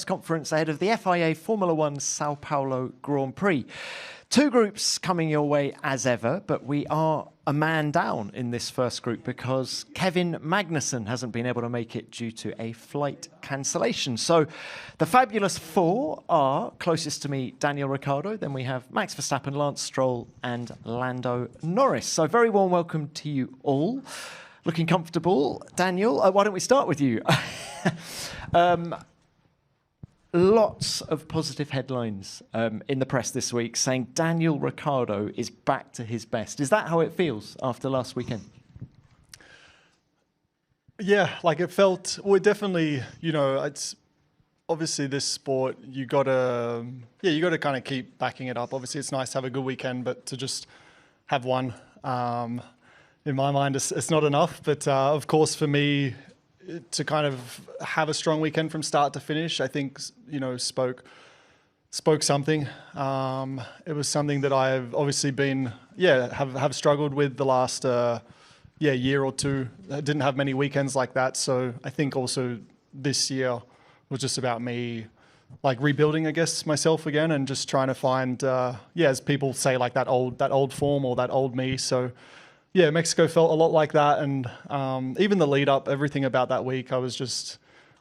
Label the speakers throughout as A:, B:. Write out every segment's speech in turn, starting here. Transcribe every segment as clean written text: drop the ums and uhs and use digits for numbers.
A: conference ahead of the FIA Formula One Sao Paulo Grand Prix. Two groups coming your way as ever, but we are a man down in this first group because Kevin Magnussen hasn't been able to make it due to a flight cancellation. So the fabulous four are, closest to me, Daniel Ricciardo, then we have Max Verstappen, Lance Stroll and Lando Norris. So very warm welcome to you all. Looking comfortable. Daniel, why don't we start with you? Lots of positive headlines in the press this week saying Daniel Ricciardo is back to his best. Is that how it feels after last weekend?
B: Yeah, like it felt, well, definitely, you know, it's obviously this sport, you gotta kind of keep backing it up. Obviously it's nice to have a good weekend, but to just have one, in my mind, it's not enough. But of course for me, to kind of have a strong weekend from start to finish, I think, you know, spoke something. It was something that I've obviously been, have struggled with the last, year or two. I didn't have many weekends like that. So I think also this year was just about me, like rebuilding, I guess, myself again and just trying to find, as people say, like that old form or that old me. So yeah, Mexico felt a lot like that, and even the lead up, everything about that week, I was just,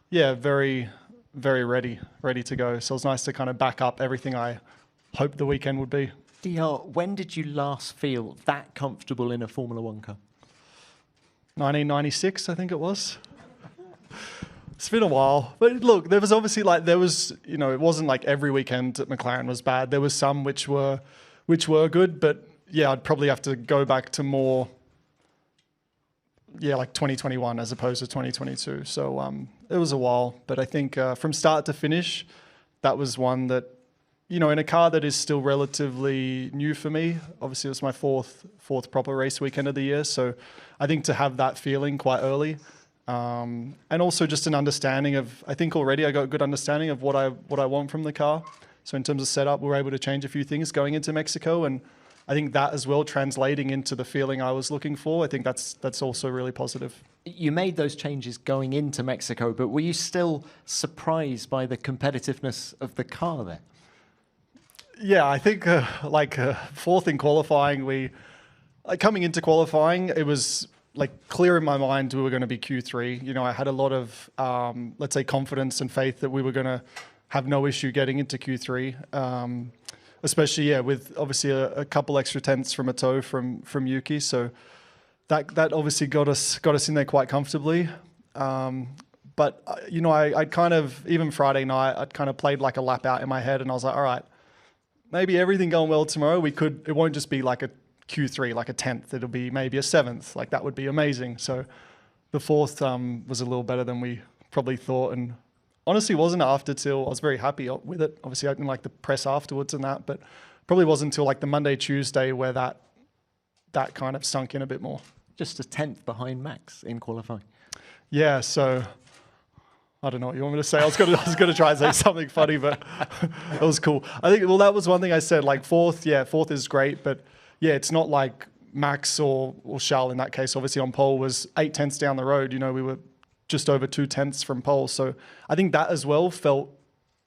B: very, very ready to go. So it was nice to kind of back up everything I hoped the weekend would be.
A: DR, when did you last feel that comfortable in a Formula One car?
B: 1996, I think it was. It's been a while, but look, there was obviously you know, it wasn't like every weekend at McLaren was bad. There was some which were good, but yeah, I'd probably have to go back to more, like 2021 as opposed to 2022. So it was a while, but I think from start to finish, that was one that, you know, in a car that is still relatively new for me. Obviously, it was my fourth proper race weekend of the year. So I think to have that feeling quite early, and also just an understanding of, I think already I got a good understanding of what I want from the car. So in terms of setup, we were able to change a few things going into Mexico, and I think that as well translating into the feeling I was looking for, I think that's also really positive.
A: You made those changes going into Mexico, but were you still surprised by the competitiveness of the car there?
B: Yeah, I think fourth in qualifying, coming into qualifying, it was like clear in my mind we were going to be Q3. You know, I had a lot of, let's say, confidence and faith that we were going to have no issue getting into Q3. Especially, with obviously a couple extra tenths from a toe from Yuki, so that obviously got us in there quite comfortably. But you know, I kind of, even Friday night, I'd kind of played like a lap out in my head, and I was like, all right, maybe everything going well tomorrow, it won't just be like a Q3, like a 10th, it'll be maybe a 7th, like that would be amazing. So the fourth was a little better than we probably thought, and honestly wasn't after till I was very happy with it. Obviously I didn't like the press afterwards and that, but probably wasn't until like the Monday, Tuesday where that kind of sunk in a bit more.
A: Just a 10th behind Max in qualifying. Yeah,
B: so I don't know what you want me to say. I was gonna try and say something funny, but it was cool. I think, well, that was one thing I said, like fourth is great, but yeah, it's not like Max or Charles in that case, obviously on pole was 8 tenths down the road. You know, we were just over 2 tenths from pole. So I think that as well felt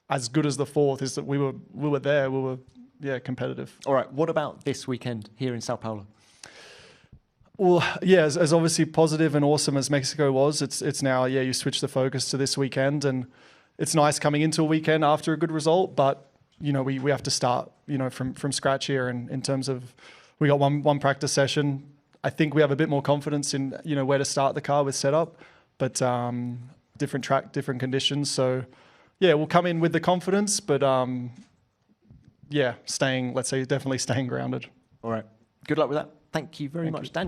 B: as good as the fourth, is that we were there, we were competitive.
A: All right, what about this weekend here in Sao Paulo?
B: Well, yeah, as obviously positive and awesome as Mexico was, it's now, you switch the focus to this weekend, and it's nice coming into a weekend after a good result, but you know, we have to start, you know, from scratch here, and in terms of, we got one practice session. I think we have a bit more confidence in, you know, where to start the car with setup. But different track, different conditions. So, yeah, we'll come in with the confidence, but definitely staying grounded.
A: All right. Good luck with that. Thank you very much, Dan.